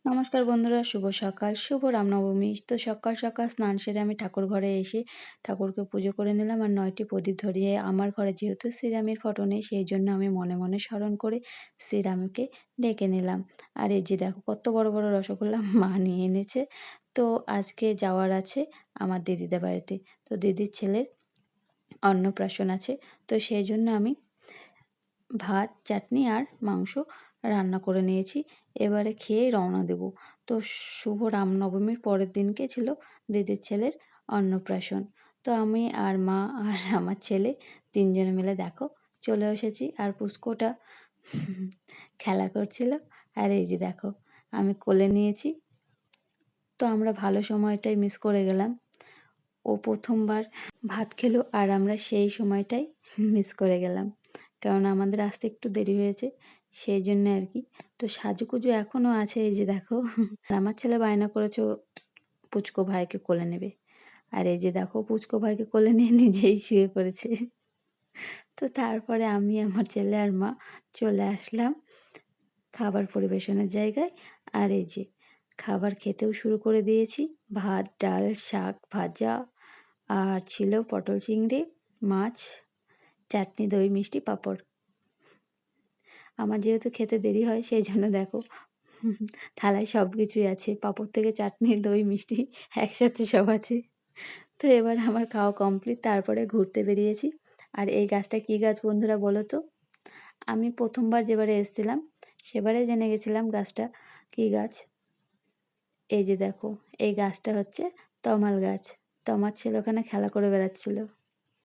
নমস্কার বন্ধুরা, শুভ সকাল, শুভ রামনবমী। তো সকাল সকাল স্নান সেরে আমি ঠাকুর ঘরে এসে ঠাকুরকে পুজো করে নিলাম আর ৯টি প্রদীপ ধরিয়ে আমার ঘরে যেহেতু শ্রীরামের ফটো নেই সেই জন্য আমি মনে মনে স্মরণ করে শ্রীরামকে ডেকে নিলাম। আর এই যে দেখো কত বড় বড় রসগোল্লা মা নিয়ে এনেছে। তো আজকে যাওয়ার আছে আমার দিদিদের বাড়িতে। তো দিদির ছেলের অন্নপ্রাশন আছে। তো সেই জন্য আমি ভাত, চাটনি আর মাংস রান্না করে নিয়েছি। এবারে খেয়েই রওনা দেব। তো শুভ রামনবমীর পরের দিনকে ছিল দিদির ছেলের অন্নপ্রাশন। তো আমি আর মা আর আমার ছেলে ৩ জনে মিলে দেখো চলে এসেছি। আর পুচকুটা খেলা করছিল। আর এই যে দেখো আমি কোলে নিয়েছি। তো আমরা ভালো সময়টাই মিস করে গেলাম। ও ১ম বার ভাত খেলো আর আমরা সেই সময়টাই মিস করে গেলাম। কারণ আমাদের আসতে একটু দেরি হয়েছে সেই জন্য আর কি। তো সাজুগুজু এখনও আছে, এই যে দেখো। আর আমার ছেলে বায়না করেছে ও পুচকো ভাইকে কোলে নেবে। আর এই যে দেখো পুচকো ভাইকে কোলে নিয়ে নিজেই শুয়ে পড়েছে। তো তারপরে আমি, আমার ছেলে আর মা চলে আসলাম খাবার পরিবেশনের জায়গায়। আর এই যে খাবার খেতেও শুরু করে দিয়েছি। ভাত, ডাল, শাক ভাজা আর ছিল পটল চিংড়ি, মাছ, চাটনি, দই, মিষ্টি, পাঁপড়। আমার যেহেতু খেতে দেরি হয় সেই জন্য দেখো থালায় সব কিছুই আছে, পাঁপড় থেকে চাটনি, দই, মিষ্টি একসাথে সব আছে। তো এবার আমার খাওয়া কমপ্লিট, তারপরে ঘুরতে বেরিয়েছি। আর এই গাছটা কী গাছ বন্ধুরা বলো তো? আমি প্রথমবার যেবারে এসেছিলাম সেবারে জেনে গেছিলাম গাছটা কী গাছ। এই যে দেখো এই গাছটা হচ্ছে তমাল গাছ। তো আমার ছেলে ওখানে খেলা করে বেড়াচ্ছিল।